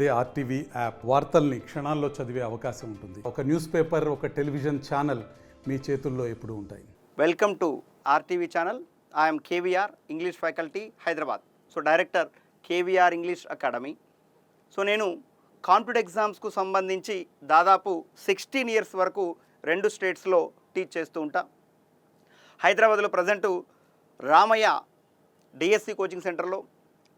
అదే RTV app వార్తల్ని క్షణాల్లో చదివే అవకాశం ఉంటుంది. ఒక న్యూస్ పేపర్, ఒక టెలివిజన్ ఛానల్ మీ చేతుల్లో ఎప్పుడూ ఉంటాయి. Welcome to RTV channel. I'm KVR English faculty Hyderabad. So director KVR English academy. So నేను కాంపిటేటివ్ ఎగ్జామ్స్కు సంబంధించి దాదాపు 16 ఇయర్స్ వరకు 2 స్టేట్స్లో టీచ్ చేస్తూ ఉంటా. హైదరాబాద్లో ప్రజెంటు రామయ్య డిఎస్సి కోచింగ్ సెంటర్లో,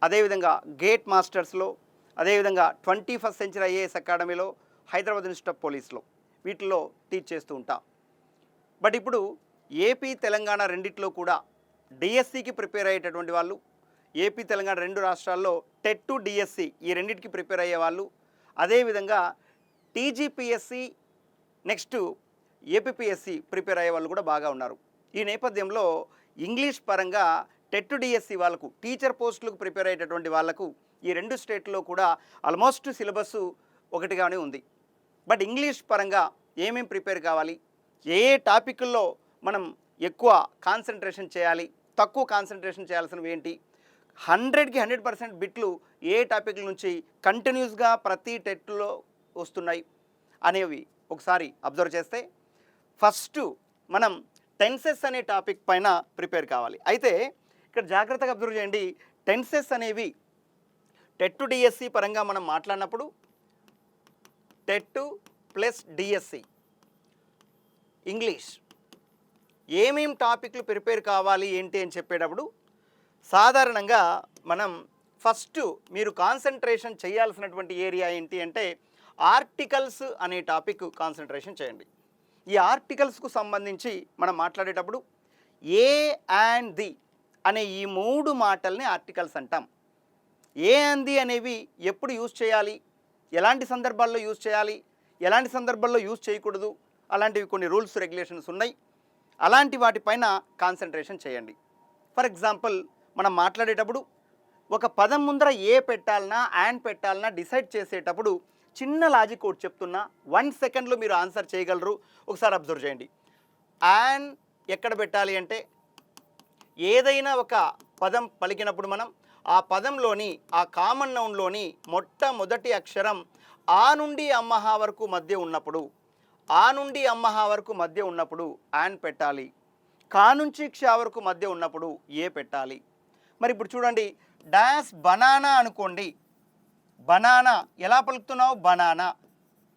అదేవిధంగా గేట్ మాస్టర్స్లో, అదేవిధంగా 21st సెంచరీ ఐఏఎస్ అకాడమీలో, హైదరాబాద్ ఇన్స్టిట్యూట్ ఆఫ్ పోలీస్లో వీటిల్లో టీచ్ చేస్తూ ఉంటా. బట్ ఇప్పుడు ఏపీ తెలంగాణ రెండిట్లో కూడా డిఎస్సికి ప్రిపేర్ అయ్యేటటువంటి వాళ్ళు, ఏపీ తెలంగాణ 2 రాష్ట్రాల్లో టెట్ టు డిఎస్సి ఈ రెండింటికి ప్రిపేర్ అయ్యే వాళ్ళు, అదేవిధంగా టీజీపీఎస్సి నెక్స్ట్ ఏపీపీఎస్సి ప్రిపేర్ అయ్యే వాళ్ళు కూడా బాగా ఉన్నారు. ఈ నేపథ్యంలో ఇంగ్లీష్ పరంగా టెట్ టు డిఎస్సి వాళ్ళకు, టీచర్ పోస్టులకు ప్రిపేర్ అయ్యేటటువంటి వాళ్ళకు ఈ 2 స్టేట్లో కూడా ఆల్మోస్ట్ సిలబస్ ఒకటిగానే ఉంది. బట్ ఇంగ్లీష్ పరంగా ఏమేమి ప్రిపేర్ కావాలి, ఏ టాపిక్ల్లో మనం ఎక్కువ కాన్సన్ట్రేషన్ చేయాలి, తక్కువ కాన్సన్ట్రేషన్ చేయాల్సినవి ఏంటి, 100కి 100% బిట్లు ఏ టాపిక్ల నుంచి కంటిన్యూస్గా ప్రతి టెట్లో వస్తున్నాయి అనేవి ఒకసారి అబ్జర్వ్ చేస్తే, ఫస్ట్ మనం టెన్సెస్ అనే టాపిక్ పైన ప్రిపేర్ కావాలి. అయితే ఇక్కడ జాగ్రత్తగా అబ్జర్వ్ చేయండి. టెన్సెస్ అనేవి టెట్ టు డిఎస్సి పరంగా మనం మాట్లాడినప్పుడు టెట్ ప్లస్ డిఎస్సి ఇంగ్లీష్ ఏమేం టాపిక్లు ప్రిపేర్ కావాలి ఏంటి అని చెప్పేటప్పుడు సాధారణంగా మనం ఫస్ట్ మీరు కాన్సన్ట్రేషన్ చేయాల్సినటువంటి ఏరియా ఏంటి అంటే ఆర్టికల్స్ అనే టాపిక్ కాన్సన్ట్రేషన్ చేయండి. ఈ ఆర్టికల్స్కు సంబంధించి మనం మాట్లాడేటప్పుడు ఏ అండ్ ది అనే ఈ 3 మాటల్ని ఆర్టికల్స్ అంటాం. ఏ అండ్ ది అనేవి ఎప్పుడు యూజ్ చేయాలి, ఎలాంటి సందర్భాల్లో యూజ్ చేయాలి, ఎలాంటి సందర్భాల్లో యూజ్ చేయకూడదు, అలాంటివి కొన్ని రూల్స్ రెగ్యులేషన్స్ ఉన్నాయి. అలాంటి వాటిపైన కాన్సన్ట్రేషన్ చేయండి. ఫర్ ఎగ్జాంపుల్ మనం మాట్లాడేటప్పుడు ఒక పదం ముందర ఏ పెట్టాలన్నా అండ్ పెట్టాలన్నా డిసైడ్ చేసేటప్పుడు చిన్న లాజిక్ ఒకటి చెప్తున్నా, 1 సెకండ్లో మీరు ఆన్సర్ చేయగలరు. ఒకసారి అబ్జర్వ్ చేయండి. అండ్ ఎక్కడ పెట్టాలి అంటే ఏదైనా ఒక పదం పలికినప్పుడు మనం ఆ పదంలోని ఆ కామన్ నౌన్లోని మొట్టమొదటి అక్షరం ఆ నుండి అమ్మహా వరకు మధ్య ఉన్నప్పుడు, ఆ నుండి అమ్మహా వరకు మధ్య ఉన్నప్పుడు అండ్ పెట్టాలి. కా నుంచి క్ష వరకు మధ్య ఉన్నప్పుడు ఏ పెట్టాలి. మరి ఇప్పుడు చూడండి, డాష్ బనానా అనుకోండి. బనానా ఎలా పలుకుతున్నావు? బనానా.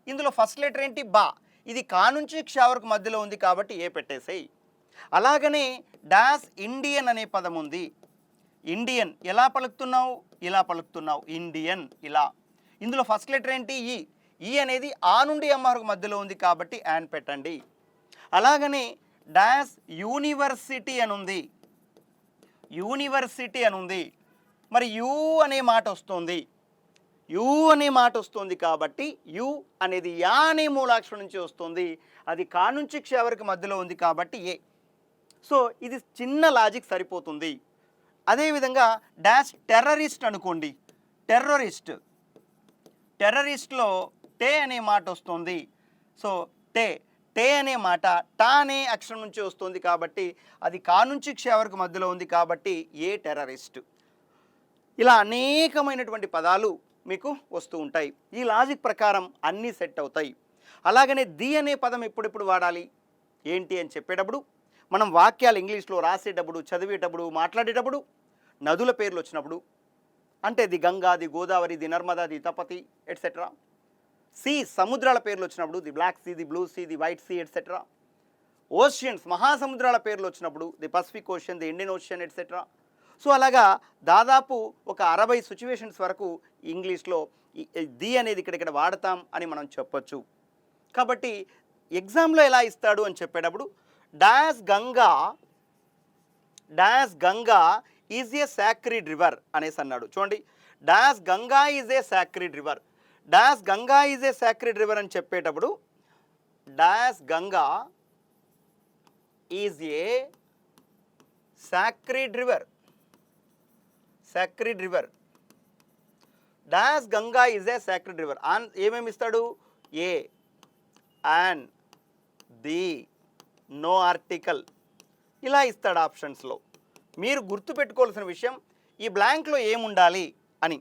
ఇందులో ఫస్ట్ లెటర్ ఏంటి? బా. ఇది కా నుంచి క్ష వరకు మధ్యలో ఉంది కాబట్టి ఏ పెట్టేసేయి. అలాగనే డాష్ ఇండియన్ అనే పదం ఉంది. ఇండియన్ ఎలా పలుకుతున్నావు? ఇలా పలుకుతున్నావు. ఇండియన్ ఇలా. ఇందులో ఫస్ట్ లెటర్ ఏంటి? ఈ. ఈ అనేది ఆ నుండి అమ్మ వరకు మధ్యలో ఉంది కాబట్టి అండ్ పెట్టండి. అలాగనే డాష్ యూనివర్సిటీ అని ఉంది. యూనివర్సిటీ అని ఉంది. మరి యూ అనే మాట వస్తుంది. యూ అనే మాట వస్తుంది కాబట్టి యూ అనేది యా అనే మూలాక్షరం నుంచి వస్తుంది. అది కా నుంచి క్ష వరకు మధ్యలో ఉంది కాబట్టి ఏ. సో ఇది చిన్న లాజిక్ సరిపోతుంది. అదేవిధంగా డాష్ టెర్రరిస్ట్ అనుకోండి. టెర్రరిస్ట్, టెర్రరిస్ట్లో టే అనే మాట వస్తుంది. సో టే అనే మాట టా అనే అక్షరం నుంచి వస్తుంది కాబట్టి అది కా నుంచి క్ష వరకు మధ్యలో ఉంది కాబట్టి ఏ టెర్రరిస్ట్. ఇలా అనేకమైనటువంటి పదాలు మీకు వస్తూ ఉంటాయి. ఈ లాజిక్ ప్రకారం అన్నీ సెట్ అవుతాయి. అలాగనే ది అనే పదం ఎప్పుడెప్పుడు వాడాలి ఏంటి అని చెప్పేటప్పుడు, మనం వాక్యాలు ఇంగ్లీష్లో రాసేటప్పుడు, చదివేటప్పుడు, మాట్లాడేటప్పుడు నదుల పేర్లు వచ్చినప్పుడు, అంటే the Ganga, the Godavari, the Narmada, the Tapti etcetera. Sea సముద్రాల పేర్లు వచ్చినప్పుడు the Black Sea, the blue sea, the White Sea etcetera. Oceans మహాసముద్రాల పేర్లు వచ్చినప్పుడు the Pacific Ocean, the Indian Ocean etcetera. So అలాగా దాదాపు ఒక 60 సిచ్యువేషన్స్ వరకు ఇంగ్లీష్లో ది అనేది ఇక్కడ వాడతాం అని మనం చెప్పొచ్చు. కాబట్టి ఎగ్జామ్లో ఎలా ఇస్తాడు అని చెప్పేటప్పుడు dash Ganga is a sacred river అనేసి అన్నాడు. చూడండి, dash Ganga is a sacred river. Dash Ganga is a sacred river అని చెప్పేటప్పుడు dash Ganga is a sacred river. Sacred river. Dash Ganga is a sacred river. On ఏమేమి ఇస్తాడు? A, and, the, no article ఇలా ఇస్తాడు ఆప్షన్స్లో. మీరు గుర్తుపెట్టుకోవాల్సిన విషయం ఈ బ్లాంక్లో ఏముండాలి అని.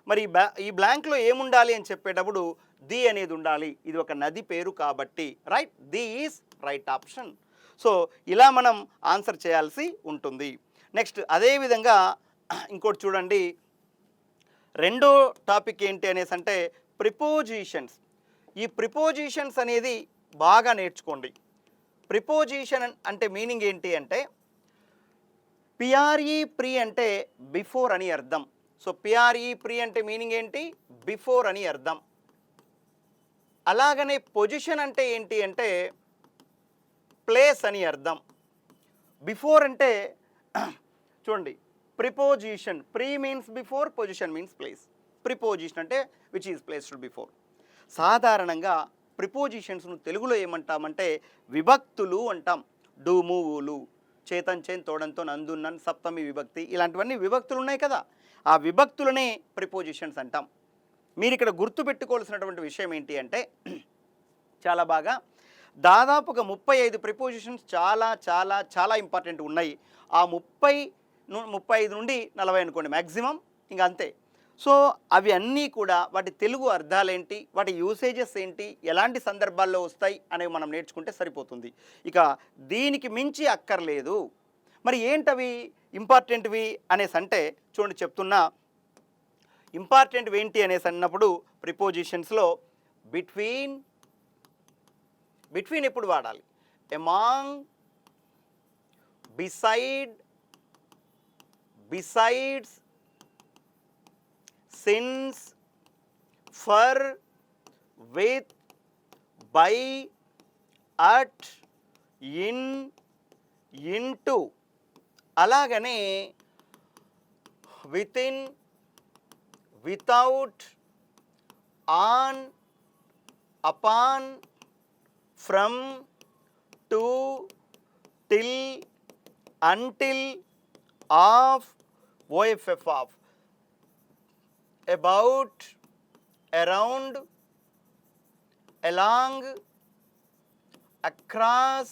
మరి ఈ బ్లాంక్లో ఏముండాలి అని చెప్పేటప్పుడు ది అనేది ఉండాలి. ఇది ఒక నది పేరు కాబట్టి right, the is right option. So ఇలా మనం ఆన్సర్ చేయాల్సి ఉంటుంది. నెక్స్ట్ అదేవిధంగా ఇంకోటి చూడండి, రెండో టాపిక్ ఏంటి అనేసి అంటే ప్రిపోజిషన్స్. ఈ ప్రిపోజిషన్స్ అనేది బాగా నేర్చుకోండి. ప్రిపోజిషన్ అంటే మీనింగ్ ఏంటి అంటే పిఆర్ఈ ప్రీ అంటే బిఫోర్ అని అర్థం. సో పిఆర్ఈ ప్రీ అంటే మీనింగ్ ఏంటి? బిఫోర్ అని అర్థం. అలాగనే పొజిషన్ అంటే ఏంటి అంటే ప్లేస్ అని అర్థం. బిఫోర్ అంటే చూడండి, preposition, pre means before, position means place. Preposition అంటే విచ్ ఈజ్ ప్లేస్డ్ బిఫోర్. సాధారణంగా ప్రిపోజిషన్స్ను తెలుగులో ఏమంటామంటే విభక్తులు అంటాం. డూ, మూవులు, చేతన్, చేన్, తోడంతో, నందున్నన్, సప్తమి విభక్తి, ఇలాంటివన్నీ విభక్తులు ఉన్నాయి కదా, ఆ విభక్తులనే ప్రిపోజిషన్స్ అంటాం. మీరు ఇక్కడ గుర్తుపెట్టుకోవాల్సినటువంటి విషయం ఏంటి అంటే చాలా బాగా దాదాపుగా 35 ప్రిపోజిషన్స్ చాలా చాలా చాలా ఇంపార్టెంట్ ఉన్నాయి. ఆ 35 నుండి 40 అనుకోండి మ్యాక్సిమం, ఇంకా అంతే. సో అవి అన్నీ కూడా వాటి తెలుగు అర్థాలేంటి, వాటి యూసేజెస్ ఏంటి, ఎలాంటి సందర్భాల్లో వస్తాయి అనేవి మనం నేర్చుకుంటే సరిపోతుంది. ఇక దీనికి మించి అక్కర్లేదు. మరి ఏంటవి ఇంపార్టెంట్వి అనేసి అంటే చూడండి చెప్తున్నా, ఇంపార్టెంట్వి ఏంటి అనేసి అన్నప్పుడు ప్రిపోజిషన్స్లో బిట్వీన్, బిట్వీన్ ఎప్పుడు వాడాలి? Among, beside, besides, since, for, with, by, at, in, into, అలాగనే within, without, on, upon, from, to, till, until, off, O F, about, around, along, across,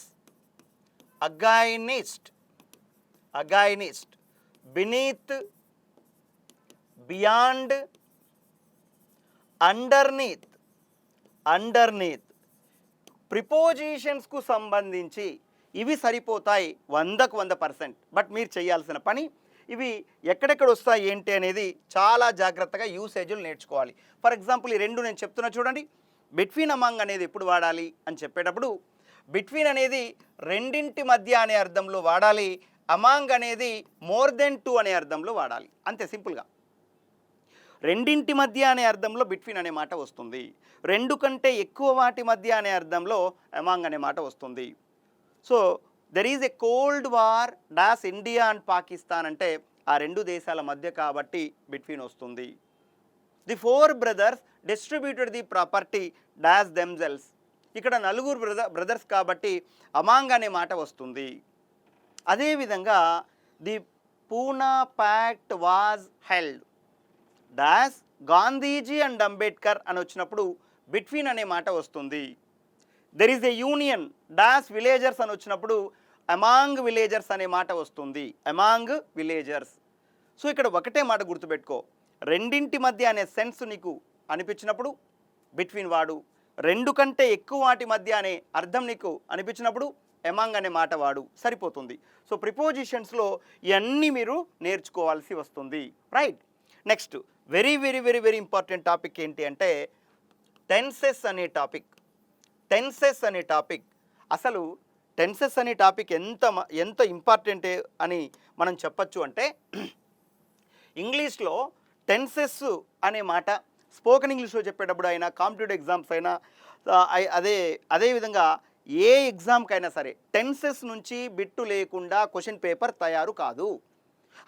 against, against, beneath, beyond, underneath, underneath. ప్రిపోజిషన్స్కు సంబంధించి ఇవి సరిపోతాయి 100కు 100%. But మీరు చేయాల్సిన పని ఇవి ఎక్కడెక్కడ వస్తాయి ఏంటి అనేది చాలా జాగ్రత్తగా యూసేజ్లు నేర్చుకోవాలి. ఫర్ ఎగ్జాంపుల్ ఈ రెండు నేను చెప్తున్నా చూడండి. బిట్వీన్, అమాంగ్ అనేది ఎప్పుడు వాడాలి అని చెప్పేటప్పుడు బిట్వీన్ అనేది రెండింటి మధ్య అనే అర్థంలో వాడాలి. అమాంగ్ అనేది మోర్ దెన్ 2 అనే అర్థంలో వాడాలి. అంతే సింపుల్గా. రెండింటి మధ్య అనే అర్థంలో బిట్వీన్ అనే మాట వస్తుంది. రెండు కంటే ఎక్కువ వాటి మధ్య అనే అర్థంలో అమాంగ్ అనే మాట వస్తుంది. So there is a cold war డాస్ ఇండియా అండ్ పాకిస్తాన్ అంటే ఆ రెండు దేశాల మధ్య కాబట్టి బిట్వీన్ వస్తుంది. The 4 brothers distributed the property డాస్ దెమ్సెల్స్. ఇక్కడ నలుగురు బ్రదర్స్ కాబట్టి అమాంగ్ అనే మాట వస్తుంది. అదేవిధంగా the Poona pact was held డాస్ గాంధీజీ అండ్ అంబేద్కర్ అని వచ్చినప్పుడు బిట్వీన్ అనే మాట వస్తుంది. దెర్ ఈజ్ ఎ యూనియన్ డాస్ విలేజర్స్ అని వచ్చినప్పుడు అమాంగ్ విలేజర్స్ అనే మాట వస్తుంది. Among villagers. సో ఇక్కడ ఒకటే మాట గుర్తుపెట్టుకో, రెండింటి మధ్య అనే సెన్స్ నీకు అనిపించినప్పుడు బిట్వీన్ వాడు, రెండు కంటే ఎక్కువ వాటి మధ్య అనే అర్థం నీకు అనిపించినప్పుడు అమాంగ్ అనే మాట వాడు, సరిపోతుంది. సో ప్రిపోజిషన్స్లో ఇవన్నీ మీరు నేర్చుకోవాల్సి వస్తుంది. Right. Next very very very very important topic ఏంటి అంటే టెన్సెస్ అనే టాపిక్. టెన్సెస్ అనే టాపిక్, అసలు టెన్సెస్ అనే టాపిక్ ఎంత ఇంపార్టెంట్ అని మనం చెప్పచ్చు అంటే ఇంగ్లీష్లో టెన్సెస్ అనే మాట స్పోకెన్ ఇంగ్లీష్లో చెప్పేటప్పుడు అయినా, కాంపిటేటివ్ ఎగ్జామ్స్ అయినా, అదేవిధంగా ఏ ఎగ్జామ్కైనా సరే టెన్సెస్ నుంచి బిట్టు లేకుండా క్వశ్చన్ పేపర్ తయారు కాదు.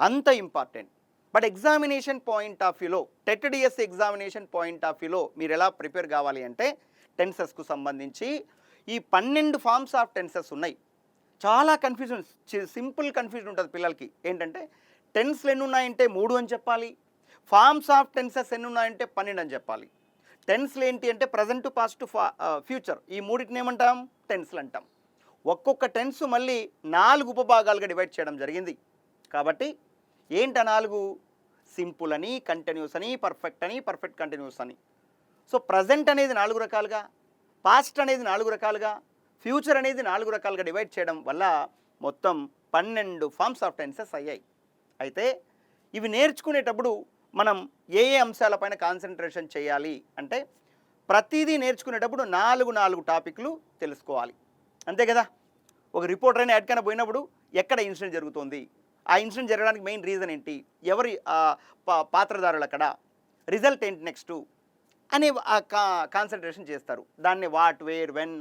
అంత important. But examination point of వ్యూలో, TET DS examination point of వ్యూలో మీరు ఎలా ప్రిపేర్ కావాలి అంటే టెన్సెస్కు సంబంధించి ఈ 12 ఫార్మ్స్ ఆఫ్ టెన్సెస్ ఉన్నాయి. చాలా కన్ఫ్యూజన్, సింపుల్ కన్ఫ్యూజన్ ఉంటుంది పిల్లలకి. ఏంటంటే టెన్స్లు ఎన్ని ఉన్నాయంటే 3 అని చెప్పాలి, ఫార్మ్స్ ఆఫ్ టెన్సెస్ ఎన్ని ఉన్నాయంటే 12 అని చెప్పాలి. టెన్స్లు ఏంటి అంటే ప్రజెంట్, పాస్ట్, ఫ్యూచర్, ఈ మూడింటిని ఏమంటాం? టెన్స్లు అంటాం. ఒక్కొక్క టెన్స్ మళ్ళీ 4 ఉపభాగాలుగా డివైడ్ చేయడం జరిగింది. కాబట్టి ఏంట 4? సింపుల్ అని, కంటిన్యూస్ అని, పర్ఫెక్ట్ అని, పర్ఫెక్ట్ కంటిన్యూస్ అని. సో ప్రజెంట్ అనేది 4 రకాలుగా, పాస్ట్ అనేది 4 రకాలుగా, ఫ్యూచర్ అనేది 4 రకాలుగా డివైడ్ చేయడం వల్ల మొత్తం 12 ఫార్మ్స్ ఆఫ్ టెన్సెస్ అయ్యాయి. అయితే ఇవి నేర్చుకునేటప్పుడు మనం ఏ ఏ అంశాలపైన కాన్సన్ట్రేషన్ చేయాలి అంటే, ప్రతిదీ నేర్చుకునేటప్పుడు 4 టాపిక్లు తెలుసుకోవాలి, అంతే కదా. ఒక రిపోర్టర్ అయినా ఎక్కడికైనా పోయినప్పుడు ఎక్కడ ఇన్సిడెంట్ జరుగుతుంది, ఆ ఇన్సిడెంట్ జరగడానికి మెయిన్ రీజన్ ఏంటి, ఎవరి పాత్రధారులు అక్కడ, రిజల్ట్ ఏంటి నెక్స్ట్ అనే కాన్సన్ట్రేషన్ చేస్తారు. దాన్ని what, where, when,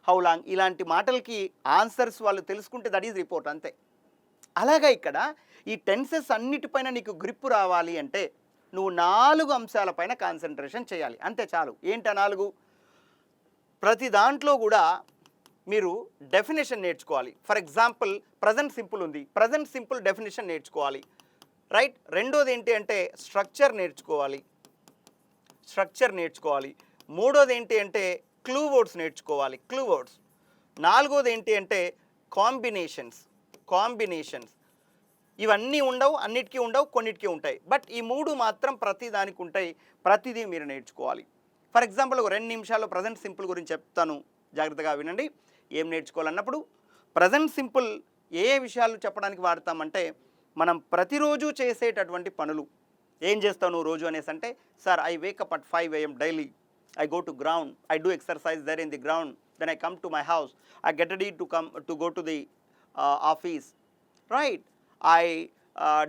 how long ఇలాంటి మాటలకి ఆన్సర్స్ వాళ్ళు తెలుసుకుంటే దట్ ఈజ్ రిపోర్ట్, అంతే. అలాగా ఇక్కడ ఈ టెన్సెస్ అన్నిటిపైన నీకు గ్రిప్ రావాలి అంటే నువ్వు 4 అంశాలపైన కాన్సన్ట్రేషన్ చేయాలి, అంతే చాలు. ఏంటి 4? ప్రతి దాంట్లో కూడా మీరు డెఫినేషన్ నేర్చుకోవాలి. ఫర్ ఎగ్జాంపుల్ ప్రజెంట్ సింపుల్ ఉంది, ప్రజెంట్ సింపుల్ డెఫినేషన్ నేర్చుకోవాలి, రైట్. రెండోది ఏంటి అంటే స్ట్రక్చర్ నేర్చుకోవాలి. మూడోది ఏంటి అంటే క్లూ వర్డ్స్ నేర్చుకోవాలి, క్లూ వర్డ్స్. నాలుగోది ఏంటి అంటే కాంబినేషన్స్. ఇవన్నీ ఉండవు, అన్నిటికీ ఉండవు, కొన్నిటికీ ఉంటాయి. బట్ ఈ 3 మాత్రం ప్రతి దానికి ఉంటాయి, ప్రతిదీ మీరు నేర్చుకోవాలి. ఫర్ ఎగ్జాంపుల్ ఒక 2 నిమిషాల్లో ప్రజెంట్ సింపుల్ గురించి చెప్తాను, జాగ్రత్తగా వినండి. ఏం నేర్చుకోవాలన్నప్పుడు ప్రజెంట్ సింపుల్ ఏ విషయాలు చెప్పడానికి వాడతామంటే, మనం ప్రతిరోజు చేసేటటువంటి పనులు. ఏం చేస్తావు నువ్వు రోజు అనేసి అంటే, sir I wake up at 5 AM daily, I go to ground, I do exercise there in the ground, then I come to my house, I get ready to go to the office, right. I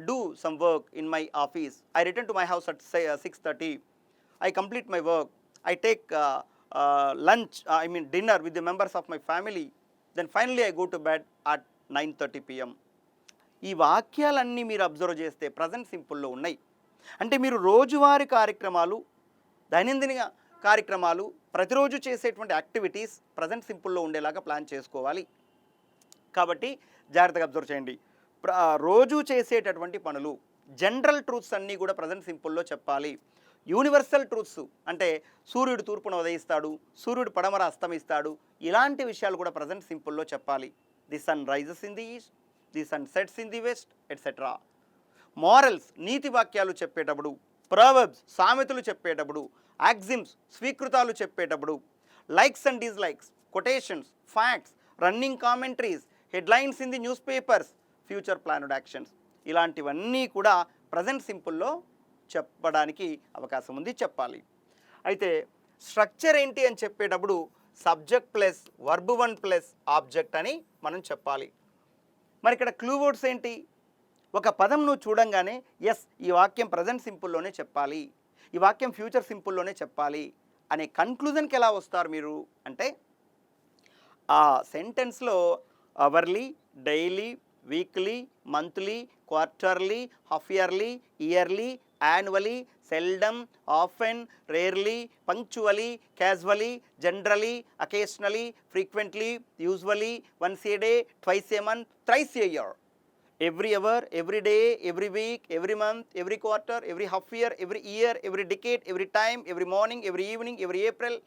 do some work in my office. I return to my house at 6:30. I complete my work. I take lunch, dinner with the members of my family. Then finally I go to bed at 9:30 PM. ఈ వాక్యాలన్నీ మీరు observe చేస్తే present సింపుల్లో ఉన్నాయి. అంటే మీరు రోజువారీ కార్యక్రమాలు, దైనందిన కార్యక్రమాలు, ప్రతిరోజు చేసేటువంటి యాక్టివిటీస్ ప్రజెంట్ సింపుల్లో ఉండేలాగా ప్లాన్ చేసుకోవాలి. కాబట్టి జాగ్రత్తగా అబ్జర్వ్ చేయండి. రోజు చేసేటటువంటి పనులు, జనరల్ ట్రూత్స్ అన్నీ కూడా ప్రజెంట్ సింపుల్లో చెప్పాలి. యూనివర్సల్ ట్రూత్స్ అంటే సూర్యుడు తూర్పున ఉదయిస్తాడు, సూర్యుడు పడమర అస్తమిస్తాడు, ఇలాంటి విషయాలు కూడా ప్రజెంట్ సింపుల్లో చెప్పాలి. The sun rises in the east, the sun sets in the west, etcetera. Morals, నీతి వాక్యాలు చెప్పేటప్పుడు, ప్రవర్బ్స్, సామెతలు చెప్పేటప్పుడు, యాక్సిమ్స్, స్వీకృతాలు చెప్పేటప్పుడు, likes and dislikes, quotations, facts, running commentaries, headlines in the newspapers, future planned actions, ఇలాంటివన్నీ కూడా present సింపుల్లో చెప్పడానికి అవకాశం ఉంది, చెప్పాలి. అయితే స్ట్రక్చర్ ఏంటి అని చెప్పేటప్పుడు subject plus verb 1 plus object అని మనం చెప్పాలి. మరి ఇక్కడ క్లూ వర్డ్స్ ఏంటి? ఒక పదం నువ్వు చూడంగానే ఎస్ ఈ వాక్యం ప్రజెంట్ సింపుల్లోనే చెప్పాలి, ఈ వాక్యం ఫ్యూచర్ సింపుల్లోనే చెప్పాలి అనే కన్క్లూజన్కి ఎలా వస్తారు మీరు అంటే, ఆ సెంటెన్స్లో hourly, daily, weekly, monthly, quarterly, half yearly, yearly, annually, seldom, often, rarely, punctually, casually, generally, occasionally, frequently, usually, once a day, twice a month, thrice a year, every hour, every day, every week, every month, every quarter, every half year, every decade, every time, every morning, every evening, every April.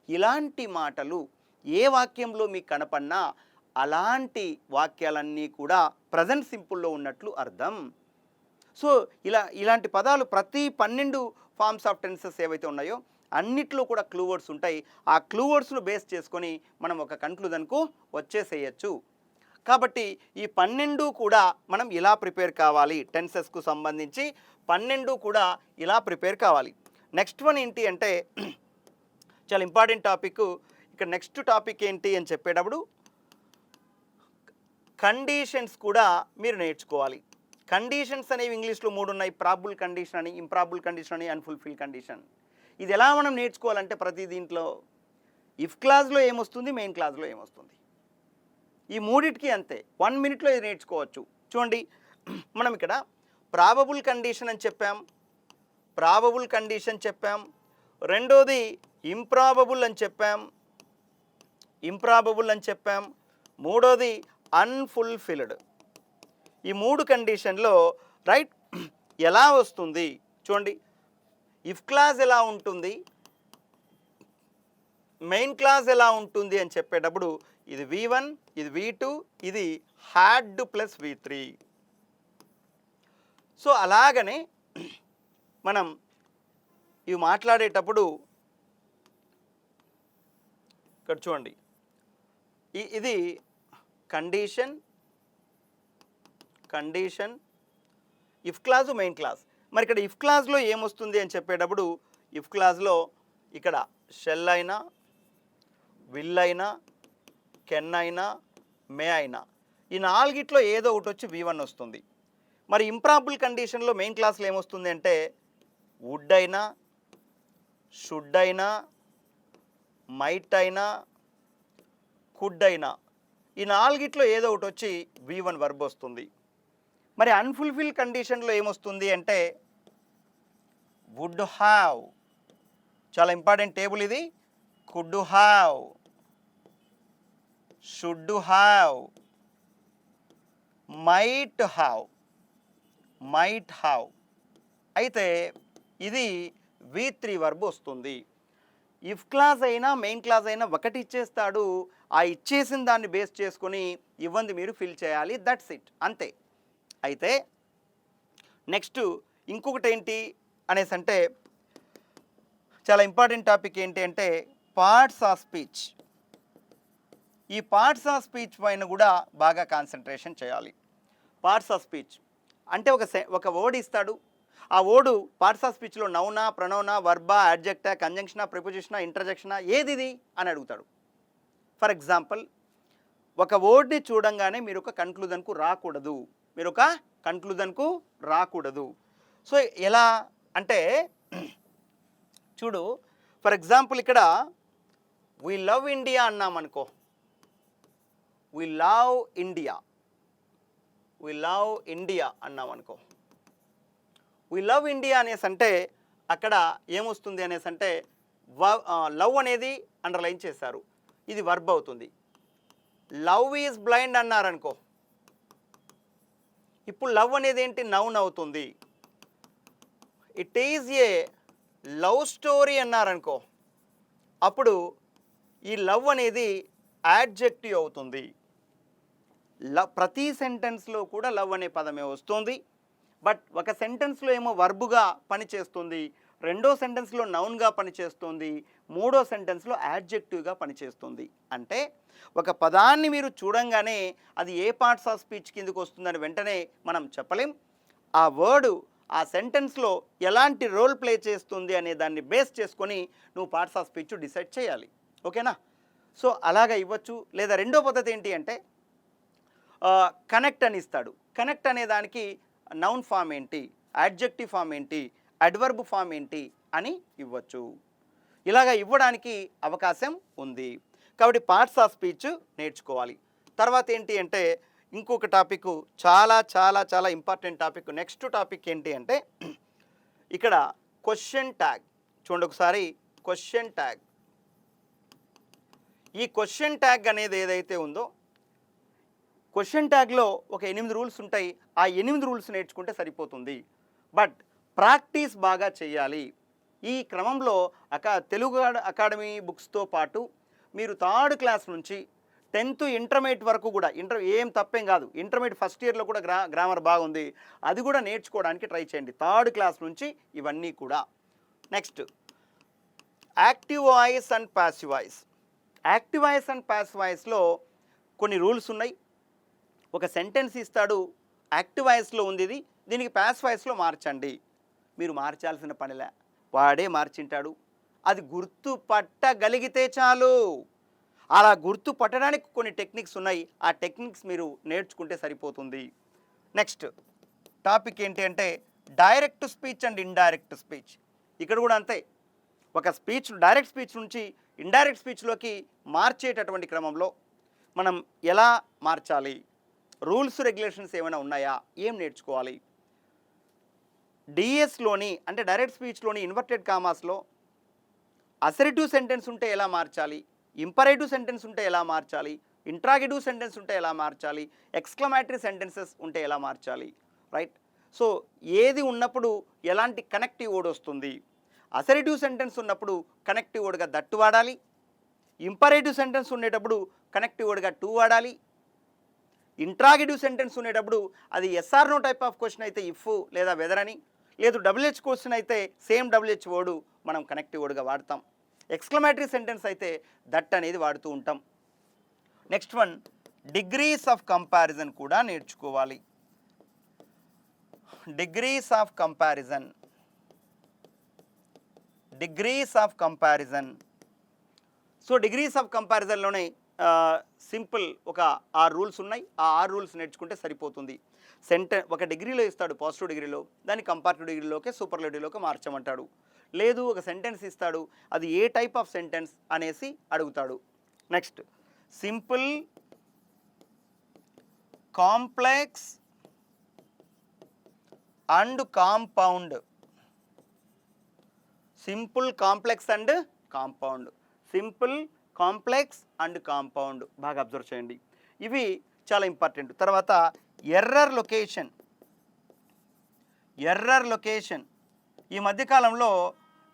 ఇలాంటి మాటలు ఏ వాక్యంలో మీకు కనపడినా అలాంటి వాక్యాలన్నీ కూడా present సింపుల్లో ఉన్నట్లు అర్థం. So ఇలాంటి పదాలు ప్రతి 12 ఫార్మ్స్ ఆఫ్ టెన్సెస్ ఏవైతే ఉన్నాయో అన్నిట్లో కూడా క్లూ వర్డ్స్ ఉంటాయి. ఆ క్లూ వర్డ్స్ను బేస్ చేసుకొని మనం ఒక కన్క్లూజన్కు వచ్చేసేయచ్చు. కాబట్టి ఈ 12 కూడా మనం ఇలా ప్రిపేర్ కావాలి, టెన్సెస్కు సంబంధించి 12 కూడా ఇలా ప్రిపేర్ కావాలి. నెక్స్ట్ వన్ ఏంటి అంటే చాలా ఇంపార్టెంట్ టాపిక్. ఇక్కడ నెక్స్ట్ టాపిక్ ఏంటి అని చెప్పేటప్పుడు కండిషన్స్ కూడా మీరు నేర్చుకోవాలి. కండిషన్స్ అనేవి ఇంగ్లీష్లో 3 ఉన్నాయి, ప్రాబుల్ కండిషన్ అని, ఇంప్రాబుల్ కండిషన్ అని, అన్ఫుల్ఫిల్ కండిషన్. ఇది ఎలా మనం నేర్చుకోవాలంటే ప్రతి దీంట్లో ఇఫ్ క్లాజ్లో ఏమొస్తుంది, మెయిన్ క్లాజ్లో ఏమొస్తుంది, ఈ మూడిటికి అంతే. 1 మినిట్లో ఇది నేర్చుకోవచ్చు. చూడండి, మనం ఇక్కడ ప్రాబబుల్ కండిషన్ అని చెప్పాం, రెండోది ఇంప్రాబబుల్ అని చెప్పాం, మూడోది అన్ఫుల్ఫిల్డ్. ఈ 3 కండిషన్లో రైట్ ఎలా వస్తుంది చూడండి. ఇఫ్ క్లాజ్ ఎలా ఉంటుంది, మెయిన్ క్లాజ్ ఎలా ఉంటుంది అని చెప్పేటప్పుడు ఇది V1, ఇది V2, ఇది హ్యాడ్ ప్లస్ V3. సో అలాగనే మనం ఇవి మాట్లాడేటప్పుడు ఇక్కడ చూడండి, ఇది condition, if clause, main clause. మరి ఇక్కడ ఇఫ్ క్లాజ్లో ఏమొస్తుంది అని చెప్పేటప్పుడు ఇఫ్ క్లాజ్లో ఇక్కడ షెల్ అయినా, విల్ అయినా, కెన్ అయినా, మే అయినా, ఈ నాలుగిట్లో ఏదో ఒకటి వచ్చి V1 వస్తుంది. మరి ఇంప్రాబుల్ కండిషన్లో మెయిన్ క్లాస్లో ఏమొస్తుంది అంటే వుడ్ అయినా, షుడ్ అయినా, మైట్ అయినా, కుడ్ అయినా, ఈ నాలుగిట్లో ఏదో ఒకటి వచ్చి V1 వర్బ్ వస్తుంది. మరి అన్ఫుల్ఫిల్ కండిషన్లో ఏమొస్తుంది అంటే వుడ్ హ్యావ్, చాలా ఇంపార్టెంట్ టేబుల్ ఇది. Could have, should have, might have. అయితే ఇది V3 వర్బ్ వస్తుంది. ఇఫ్ క్లాజ్ అయినా మెయిన్ క్లాజ్ అయినా ఒకటి ఇచ్చేస్తాడు, ఆ ఇచ్చేసిన దాన్ని బేస్ చేసుకొని ఇవ్వంది మీరు ఫిల్ చేయాలి, దట్స్ ఇట్, అంతే. అయితే నెక్స్ట్ ఇంకొకటి ఏంటి అనేసి అంటే చాలా ఇంపార్టెంట్ టాపిక్ ఏంటి అంటే పార్ట్స్ ఆఫ్ స్పీచ్. ఈ పార్ట్స్ ఆఫ్ స్పీచ్ పైన కూడా బాగా కాన్సన్ట్రేషన్ చేయాలి. పార్ట్స్ ఆఫ్ స్పీచ్ అంటే ఒక వర్డ్ ఇస్తాడు, ఆ వర్డ్ పార్ట్స్ ఆఫ్ స్పీచ్లో నౌనా, ప్రొనౌనా, వర్బా, అడ్జెక్టా, కంజంక్షనా, ప్రిపోజిషనా, ఇంటర్జెక్షనా, ఏది ఇది అని అడుగుతాడు. ఫర్ ఎగ్జాంపుల్, ఒక వర్డ్ని చూడంగానే మీరు ఒక కన్క్లూజన్కు రాకూడదు. సో ఎలా అంటే చూడు, ఫర్ ఎగ్జాంపుల్ ఇక్కడ వీ లవ్ ఇండియా అన్నామనుకో, వీ లవ్ ఇండియా అన్నామనుకో, వీ లవ్ ఇండియా అనేసి అంటే అక్కడ ఏమొస్తుంది అనేసి అంటే లవ్ అనేది అండర్లైన్ చేశారు, ఇది వర్బ్ అవుతుంది. లవ్ ఈజ్ బ్లైండ్ అన్నారనుకో, ఇప్పుడు లవ్ అనేది ఏంటి, నౌన్ అవుతుంది. It is a love story అన్నారనుకో, అప్పుడు ఈ లవ్ అనేది యాడ్జెక్టివ్ అవుతుంది. ప్రతి సెంటెన్స్లో కూడా లవ్ అనే పదమే వస్తుంది. బట్ ఒక సెంటెన్స్లో ఏమో వర్బుగా పనిచేస్తుంది, రెండో సెంటెన్స్లో నౌన్గా పనిచేస్తుంది, మూడో సెంటెన్స్లో యాడ్జెక్టివ్గా పనిచేస్తుంది. అంటే ఒక పదాన్ని మీరు చూడంగానే అది ఏ పార్ట్స్ ఆఫ్ స్పీచ్ కిందకు వస్తుందని వెంటనే మనం చెప్పలేం. ఆ వర్డు ఆ సెంటెన్స్లో ఎలాంటి రోల్ ప్లే చేస్తుంది అనే దాన్ని బేస్ చేసుకొని నువ్వు పార్ట్స్ ఆఫ్ స్పీచ్ డిసైడ్ చేయాలి. ఓకేనా? సో అలాగా ఇవ్వచ్చు. లేదా రెండో పద్ధతి ఏంటి అంటే కనెక్ట్ అని ఇస్తాడు. కనెక్ట్ అనే దానికి నౌన్ ఫామ్ ఏంటి, యాడ్జెక్టివ్ ఫామ్ ఏంటి, అడ్వర్బ్ ఫామ్ ఏంటి అని ఇవ్వచ్చు. ఇలాగా ఇవ్వడానికి అవకాశం ఉంది. కాబట్టి పార్ట్స్ ఆఫ్ స్పీచ్ నేర్చుకోవాలి. తర్వాత ఏంటి అంటే ఇంకొక టాపిక్, చాలా చాలా చాలా ఇంపార్టెంట్ టాపిక్. నెక్స్ట్ టాపిక్ ఏంటి అంటే ఇక్కడ క్వశ్చన్ ట్యాగ్. చూడండి ఒకసారి, క్వశ్చన్ ట్యాగ్. ఈ క్వశ్చన్ ట్యాగ్ అనేది ఏదైతే ఉందో, క్వశ్చన్ ట్యాగ్లో ఒక 8 రూల్స్ ఉంటాయి. ఆ 8 రూల్స్ నేర్చుకుంటే సరిపోతుంది. బట్ ప్రాక్టీస్ బాగా చేయాలి. ఈ క్రమంలో తెలుగు అకాడమీ బుక్స్తో పాటు మీరు 3rd క్లాస్ నుంచి 10th ఇంటర్మీడియట్ వరకు కూడా ఏం తప్పేం కాదు, ఇంటర్మీడియట్ ఫస్ట్ ఇయర్లో కూడా గ్రామర్ బాగుంది, అది కూడా నేర్చుకోవడానికి ట్రై చేయండి 3rd క్లాస్ నుంచి ఇవన్నీ కూడా. Next active voice and passive voice. Active voice and passive వాయిస్లో కొన్ని రూల్స్ ఉన్నాయి. ఒక సెంటెన్స్ ఇస్తాడు, యాక్టివ్ వాయిస్లో ఉంది ఇది, దీనికి ప్యాసివ్ వాయిస్లో మార్చండి. మీరు మార్చాల్సిన పనిలే, వాడే మార్చింటాడు. అది గుర్తుపట్టగలిగితే చాలు. అలా గుర్తుపట్టడానికి కొన్ని టెక్నిక్స్ ఉన్నాయి, ఆ టెక్నిక్స్ మీరు నేర్చుకుంటే సరిపోతుంది. నెక్స్ట్ టాపిక్ ఏంటి అంటే direct speech and indirect speech. ఇక్కడ కూడా అంతే, ఒక స్పీచ్ డైరెక్ట్ స్పీచ్ నుంచి ఇండైరెక్ట్ స్పీచ్లోకి మార్చేటటువంటి క్రమంలో మనం ఎలా మార్చాలి, రూల్స్ రెగ్యులేషన్స్ ఏమైనా ఉన్నాయా, ఏం నేర్చుకోవాలి. డిఎస్లోని అంటే డైరెక్ట్ స్పీచ్లోని ఇన్వర్టెడ్ కామాస్లో అసెరిటివ్ సెంటెన్స్ ఉంటే ఎలా మార్చాలి, ఇంపరేటివ్ సెంటెన్స్ ఉంటే ఎలా మార్చాలి, ఇంట్రాగేటివ్ సెంటెన్స్ ఉంటే ఎలా మార్చాలి, ఎక్స్క్లమేటరీ సెంటెన్సెస్ ఉంటే ఎలా మార్చాలి, రైట్. సో ఏది ఉన్నప్పుడు ఎలాంటి కనెక్టివ్ వర్డ్ వస్తుంది, అసెరిటివ్ సెంటెన్స్ ఉన్నప్పుడు కనెక్టివ్ వర్డ్గా దట్టు వాడాలి, ఇంపరేటివ్ సెంటెన్స్ ఉండేటప్పుడు కనెక్టివ్ వర్డ్గా టు వాడాలి, ఇంట్రాగేటివ్ సెంటెన్స్ ఉండేటప్పుడు అది yes or no type of question అయితే ఇఫ్ లేదా వెదర్ అని, లేదు WH క్వశ్చన్ అయితే సేమ్ WH వర్డ్ మనం కనెక్టివ్ వర్డ్గా వాడతాం. ఎక్స్క్లమేటరీ సెంటెన్స్ అయితే దట్ అనేది వాడుతూ ఉంటాం. Next one degrees of comparison కూడా నేర్చుకోవాలి. Degrees of comparison, degrees of comparison. So degrees of కంపారిజన్లోనే సింపుల్ ఒక 6 రూల్స్ ఉన్నాయి. ఆ 6 రూల్స్ నేర్చుకుంటే సరిపోతుంది. ఒక డిగ్రీలో ఇస్తాడు పాజిటివ్ డిగ్రీలో, దాన్ని కంపారిటివ్ డిగ్రీలోకి సూపర్లేటివ్లోకి మార్చమంటాడు. లేదు ఒక సెంటెన్స్ ఇస్తాడు, అది ఏ టైప్ ఆఫ్ సెంటెన్స్ అనేసి అడుగుతాడు. Next simple, complex and compound. Simple, complex and compound. Simple, complex and compound బాగా అబ్జర్వ్ చేయండి, ఇవి చాలా ఇంపార్టెంట్. తర్వాత ఎర్రర్ లొకేషన్. ఎర్రర్ లొకేషన్ ఈ మధ్యకాలంలో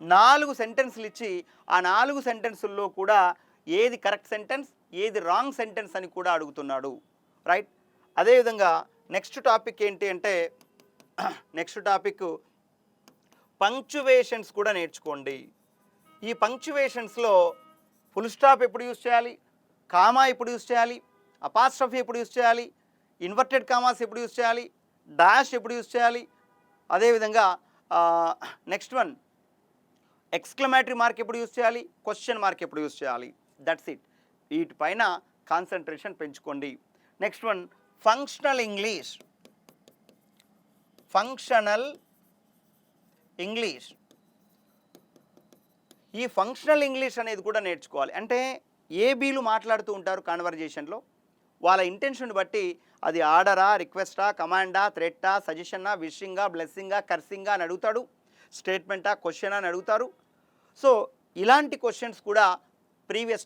4 సెంటెన్స్లు ఇచ్చి ఆ 4 సెంటెన్సుల్లో కూడా ఏది కరెక్ట్ సెంటెన్స్, ఏది రాంగ్ సెంటెన్స్ అని కూడా అడుగుతున్నాడు. రైట్. అదేవిధంగా నెక్స్ట్ టాపిక్ ఏంటి అంటే నెక్స్ట్ టాపిక్ పంక్చువేషన్స్ కూడా నేర్చుకోండి. ఈ పంక్చువేషన్స్లో ఫుల్ స్టాప్ ఎప్పుడు యూజ్ చేయాలి, కామా ఎప్పుడు యూజ్ చేయాలి, అపాస్ట్రఫీ ఎప్పుడు యూజ్ చేయాలి, ఇన్వర్టెడ్ కామాస్ ఎప్పుడు యూజ్ చేయాలి, డాష్ ఎప్పుడు యూజ్ చేయాలి, అదేవిధంగా నెక్స్ట్ వన్ ఎక్స్క్లమేటరీ మార్క్ ఎప్పుడు యూజ్ చేయాలి, క్వశ్చన్ మార్క్ ఎప్పుడు యూజ్ చేయాలి. That's it. వీటిపైన కాన్సన్ట్రేషన్ పెంచుకోండి. Next one functional English. Functional English. ఈ ఫంక్షనల్ ఇంగ్లీష్ అనేది కూడా నేర్చుకోవాలి. అంటే ఏబీలు మాట్లాడుతూ ఉంటారు కాన్వర్జేషన్లో, వాళ్ళ ఇంటెన్షన్ బట్టి అది ఆర్డరా, రిక్వెస్టా, కమాండా, థ్రెట్టా, సజెషన్నా, విషింగా, బ్లెస్సింగా, కర్సింగా అని అడుగుతాడు, స్టేట్మెంటా, క్వశ్చన్ అని అడుగుతారు. సో ఇలాంటి క్వశ్చన్స్ కూడా ప్రీవియస్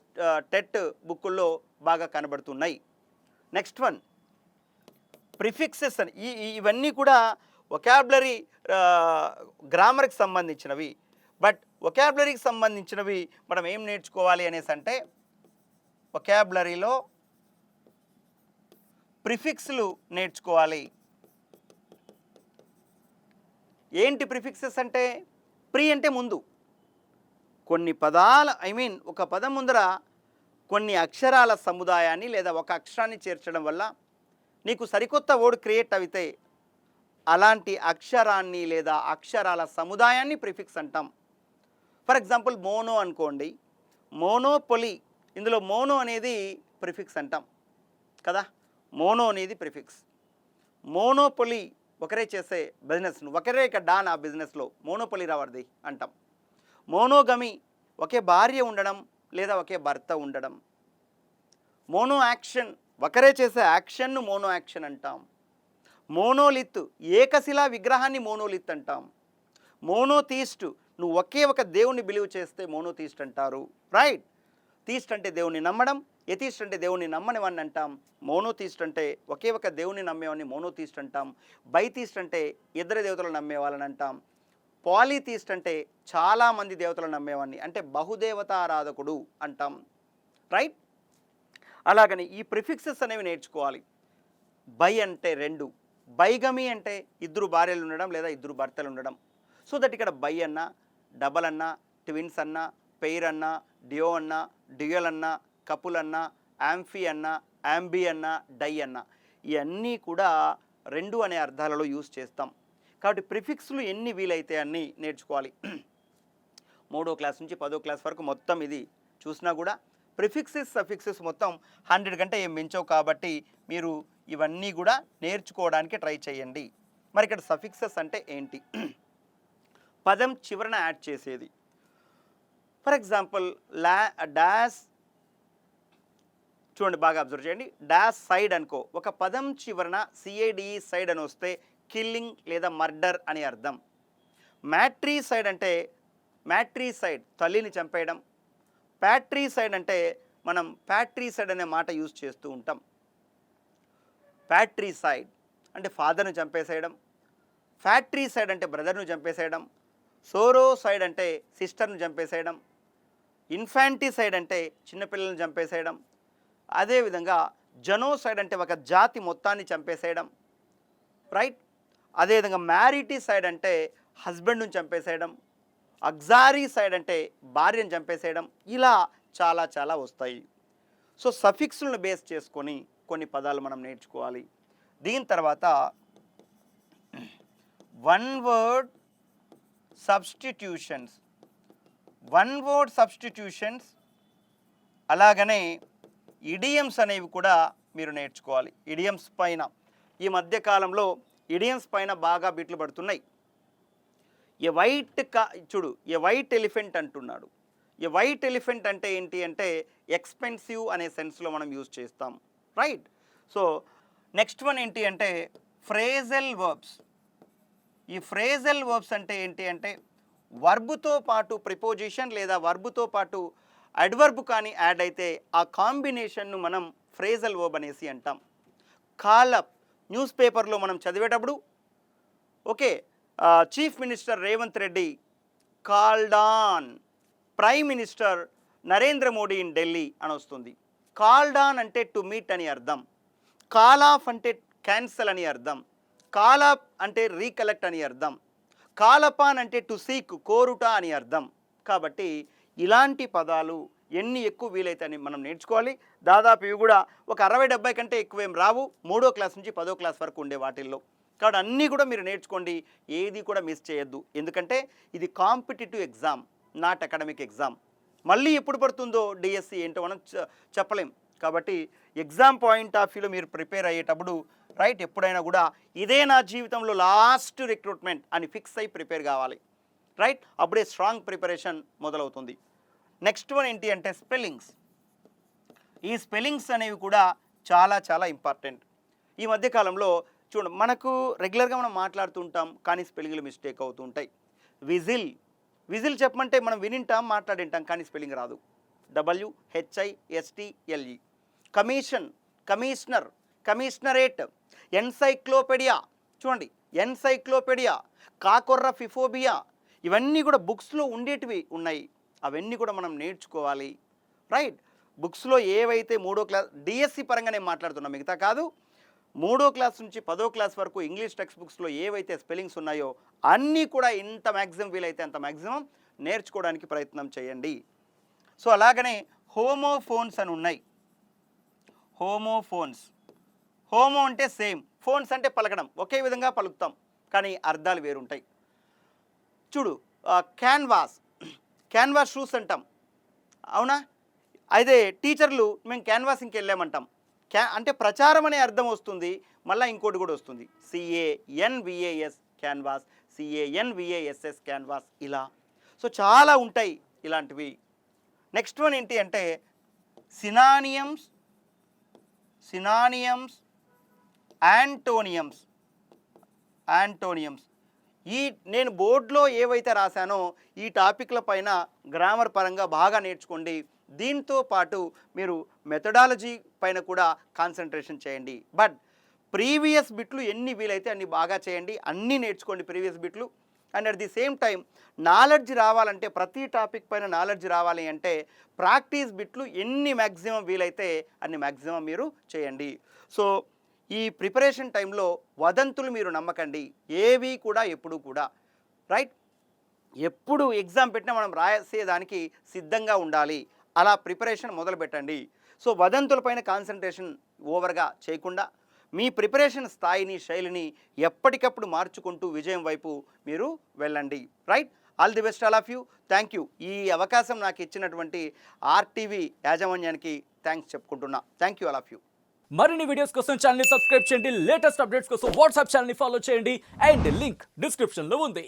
టెట్ బుక్కుల్లో బాగా కనబడుతున్నాయి. నెక్స్ట్ వన్ ప్రిఫిక్సెస్ అని. ఇవన్నీ కూడా వొకాబులరీ గ్రామర్కి సంబంధించినవి. బట్ వొకాబులరీకి సంబంధించినవి మనం ఏం నేర్చుకోవాలి అనేసి అంటే వొకాబులరీలో ప్రిఫిక్స్లు నేర్చుకోవాలి. ఏంటి ప్రిఫిక్సెస్ అంటే? ప్రీ అంటే ముందు, కొన్ని పదాల ఒక పదం ముందర కొన్ని అక్షరాల సముదాయాన్ని లేదా ఒక అక్షరాన్ని చేర్చడం వల్ల నీకు సరికొత్త వర్డ్ క్రియేట్ అయితే అలాంటి అక్షరాన్ని లేదా అక్షరాల సముదాయాన్ని ప్రిఫిక్స్ అంటాం. ఫర్ ఎగ్జాంపుల్ మోనో అనుకోండి, మోనోపొలి, ఇందులో మోనో అనేది ప్రిఫిక్స్ అంటాం కదా. మోనో అనేది ప్రిఫిక్స్. మోనోపొలి ఒకరే చేసే బిజినెస్ను, ఒకరే ఇక డాన్ ఆ బిజినెస్లో మోనోపొలి రావడది అంటాం. మోనోగమి ఒకే భార్య ఉండడం లేదా ఒకే భర్త ఉండడం. మోనో యాక్షన్ ఒకరే చేసే యాక్షన్ను మోనో యాక్షన్ అంటాం. మోనోలిత్ ఏకశిలా విగ్రహాన్ని మోనోలిత్ అంటాం. మోనోథీస్ట్ నువ్వు ఒకే ఒక దేవుణ్ణి బిలీవ్ చేస్తే మోనోథీస్ట్ అంటారు. రైట్. థీస్ట్ అంటే దేవుణ్ణి నమ్మడం, ఎథీస్ట్ అంటే దేవుణ్ణి నమ్మనివాడిని అంటాం. మోనోథీస్ట్ అంటే ఒకే ఒక దేవుణ్ణి నమ్మేవాడిని మోనోథీస్ట్ అంటాం. బైథీస్ట్ అంటే ఇద్దరు దేవతలు నమ్మేవాళ్ళని అంటాం. పాలీథీస్ట్ అంటే చాలామంది దేవతలను నమ్మేవాడిని అంటే బహుదేవతారాధకుడు అంటాం. రైట్. అలాగని ఈ ప్రిఫిక్సెస్ అనేవి నేర్చుకోవాలి. బై అంటే 2, బైగమి అంటే ఇద్దరు భార్యలు ఉండడం లేదా ఇద్దరు భర్తలు ఉండడం. సో దట్ ఇక్కడ బై అన్నా, డబల్ అన్నా, ట్విన్స్ అన్నా, పెయిర్ అన్నా, డియో అన్నా, డ్యూయల్ అన్నా, కపుల్ అన్నా, యాంఫీ అన్నా, యాంబీ అన్నా, డై అన్నా, ఇవన్నీ కూడా 2 అనే అర్థాలలో యూజ్ చేస్తాం. కాబట్టి ప్రిఫిక్స్లు ఎన్ని వీలైతే అన్నీ నేర్చుకోవాలి. 3వ క్లాస్ నుంచి 10వ క్లాస్ వరకు మొత్తం ఇది చూసినా కూడా ప్రిఫిక్సెస్ సఫిక్సెస్ మొత్తం 100 కంటే ఏం మించవు. కాబట్టి మీరు ఇవన్నీ కూడా నేర్చుకోవడానికి ట్రై చేయండి. మరి ఇక్కడ సఫిక్సెస్ అంటే ఏంటి? పదం చివరన యాడ్ చేసేది. ఫర్ ఎగ్జాంపుల్ డాష్, చూడండి బాగా అబ్జర్వ్ చేయండి. డాష్ సైడ్ అనుకో, ఒక పదం చివరన సిఐడిఈ సైడ్ అని వస్తే కిల్లింగ్ లేదా మర్డర్ అని అర్థం. మ్యాట్రీసైడ్ అంటే మ్యాట్రీసైడ్ తల్లిని చంపేయడం. ప్యాట్రీసైడ్ అంటే మనం ప్యాట్రీసైడ్ అనే మాట యూజ్ చేస్తూ ఉంటాం. ప్యాట్రీసైడ్ అంటే ఫాదర్ను చంపేసేయడం. ఫ్యాట్రీసైడ్ అంటే బ్రదర్ను చంపేసేయడం. సోరోసైడ్ అంటే సిస్టర్ను చంపేసేయడం. ఇన్ఫాంటిసైడ్ అంటే చిన్నపిల్లలను చంపేసేయడం. అదేవిధంగా జనోసైడ్ అంటే ఒక జాతి మొత్తాన్ని చంపేసేయడం. రైట్. అదేవిధంగా మ్యారిటీసైడ్ అంటే హస్బెండ్ను చంపేసేయడం, అగ్జారీ సైడ్ అంటే భార్యను చంపేసేయడం, ఇలా చాలా చాలా వస్తాయి. సో సఫిక్స్లను బేస్ చేసుకొని కొన్ని పదాలు మనం నేర్చుకోవాలి. దీని తర్వాత వన్ వర్డ్ సబ్స్టిట్యూషన్స్, అలాగనే ఇడియమ్స్ అనేవి కూడా మీరు నేర్చుకోవాలి. ఇడియమ్స్ పైన ఈ మధ్య కాలంలో ఇడియమ్స్ పైన బాగా బిట్లు పడుతున్నాయి. ఏ వైట్ ఎలిఫెంట్ అంటున్నాడు. ఏ వైట్ ఎలిఫెంట్ అంటే ఏంటి అంటే ఎక్స్పెన్సివ్ అనే సెన్స్లో మనం యూజ్ చేస్తాం, రైట్? సో నెక్స్ట్ వన్ ఏంటి అంటే ఫ్రేజల్ వర్బ్స్. ఈ ఫ్రేజల్ వర్బ్స్ అంటే ఏంటి అంటే వర్బుతో పాటు ప్రిపోజిషన్ లేదా వర్బుతో పాటు అడ్వర్బ్ కానీ యాడ్ అయితే ఆ కాంబినేషన్ను మనం ఫ్రేజల్ వర్బ్ అనేసి అంటాం. కాలప్ న్యూస్ పేపర్లో మనం చదివేటప్పుడు okay, chief minister Revanth Reddy called on prime minister Narendra Modi in Delhi అని వస్తుంది. కాల్డ్ ఆన్ అంటే టు మీట్ అని అర్థం, కాల్ ఆఫ్ అంటే క్యాన్సల్ అని అర్థం, కాల్ అప్ అంటే రీకలెక్ట్ అని అర్థం, కాల్ అపాన్ అంటే టు సీక్ కోరుట అని అర్థం. కాబట్టి ఇలాంటి పదాలు ఎన్ని ఎక్కువ వీలైతే అని మనం నేర్చుకోవాలి. దాదాపు ఇవి కూడా ఒక 60-70 కంటే ఎక్కువేం రావు, 3వ క్లాస్ నుంచి 10వ క్లాస్ వరకు ఉండే వాటిల్లో. కాబట్టి అన్నీ కూడా మీరు నేర్చుకోండి, ఏది కూడా మిస్ చేయొద్దు. ఎందుకంటే ఇది competitive exam, not academic exam. మళ్ళీ ఎప్పుడు పడుతుందో డిఎస్సి ఏంటో మనం చెప్పలేం. కాబట్టి ఎగ్జామ్ పాయింట్ ఆఫ్ వ్యూలో మీరు ప్రిపేర్ అయ్యేటప్పుడు రైట్ ఎప్పుడైనా కూడా ఇదే నా జీవితంలో లాస్ట్ రిక్రూట్మెంట్ అని ఫిక్స్ అయ్యి ప్రిపేర్ కావాలి, రైట్? అప్పుడే స్ట్రాంగ్ ప్రిపరేషన్ మొదలవుతుంది. నెక్స్ట్ వన్ ఏంటి అంటే స్పెల్లింగ్స్. ఈ స్పెల్లింగ్స్ అనేవి కూడా చాలా చాలా ఇంపార్టెంట్. ఈ మధ్యకాలంలో చూడండి, మనకు రెగ్యులర్గా మనం మాట్లాడుతుంటాం కానీ స్పెల్లింగ్లు మిస్టేక్ అవుతూ ఉంటాయి. విజిల్ చెప్పమంటే మనం వినింటాం, మాట్లాడింటాం, కానీ స్పెల్లింగ్ రాదు. WHISTLE. Commissioner, commissionerate, encyclopaedia. చూడండి, ఎన్సైక్లోపీడియా, కాకొర్ర ఫిఫోబియా, ఇవన్నీ కూడా బుక్స్లో ఉండేటివి ఉన్నాయి. అవన్నీ కూడా మనం నేర్చుకోవాలి, రైట్? బుక్స్లో ఏవైతే 3వ క్లాస్ డిఎస్సి పరంగా నేను మాట్లాడుతున్నా, మిగతా కాదు. 3వ క్లాస్ నుంచి 10వ క్లాస్ వరకు ఇంగ్లీష్ టెక్స్ట్ బుక్స్లో ఏవైతే స్పెల్లింగ్స్ ఉన్నాయో అన్నీ కూడా ఇంత మ్యాక్సిమం వీలైతే అంత మ్యాక్సిమం నేర్చుకోవడానికి ప్రయత్నం చేయండి. సో అలాగనే హోమోఫోన్స్ అని ఉన్నాయి. హోమో అంటే సేమ్, ఫోన్స్ అంటే పలకడం, ఒకే విధంగా పలుకుతాం కానీ అర్థాలు వేరుంటాయి. చూడు, క్యాన్వాస్ షూస్ అంటాం, అవునా? అయితే టీచర్లు మేము క్యాన్వాసింగ్కి వెళ్ళామంటాం. అంటే ప్రచారం అనే అర్థం వస్తుంది, మళ్ళీ ఇంకోటి కూడా వస్తుంది, CANVAS క్యాన్వాస్, CANVASS క్యాన్వాస్, ఇలా. సో చాలా ఉంటాయి ఇలాంటివి. నెక్స్ట్ వన్ ఏంటి అంటే సినానియమ్స్, యాంటోనియమ్స్. ఈ నేను బోర్డులో ఏవైతే రాశానో ఈ టాపిక్ల పైన గ్రామర్ పరంగా బాగా నేర్చుకోండి. దీంతో పాటు మీరు మెథడాలజీ పైన కూడా కాన్సన్ట్రేషన్ చేయండి. బట్ ప్రీవియస్ బిట్లు ఎన్ని వీలైతే అన్ని బాగా చేయండి, అన్నీ నేర్చుకోండి ప్రీవియస్ బిట్లు. And at the same time knowledge రావాలంటే, ప్రతి టాపిక్ పైన నాలెడ్జ్ రావాలి అంటే ప్రాక్టీస్ బిట్లు ఎన్ని మ్యాక్సిమం వీలైతే అన్ని మ్యాక్సిమం మీరు చేయండి. సో ఈ ప్రిపరేషన్ టైంలో వదంతులు మీరు నమ్మకండి, ఏవి కూడా ఎప్పుడు కూడా, రైట్? ఎప్పుడు ఎగ్జామ్ పెట్టినా మనం రాసేదానికి సిద్ధంగా ఉండాలి, అలా ప్రిపరేషన్ మొదలు పెట్టండి. సో వదంతులపైన కాన్సన్ట్రేషన్ ఓవర్గా చేయకుండా మీ ప్రిపరేషన్ స్థాయిని, శైలిని ఎప్పటికప్పుడు మార్చుకుంటూ విజయం వైపు మీరు వెళ్ళండి, right? All the best all of you. Thank you. ఈ అవకాశం నాకు ఇచ్చినటువంటి RTV యాజమాన్యానికి థ్యాంక్స్ చెప్పుకుంటున్నా. Thank you all of you. మరిన్ని వీడియోస్ కోసం ఛానల్ ని సబ్స్క్రైబ్ చేయండి, లేటెస్ట్ అప్డేట్స్ కోసం వాట్సాప్ ఛానల్ ని ఫాలో చేయండి, అండ్ లింక్ డిస్క్రిప్షన్ లో ఉంది.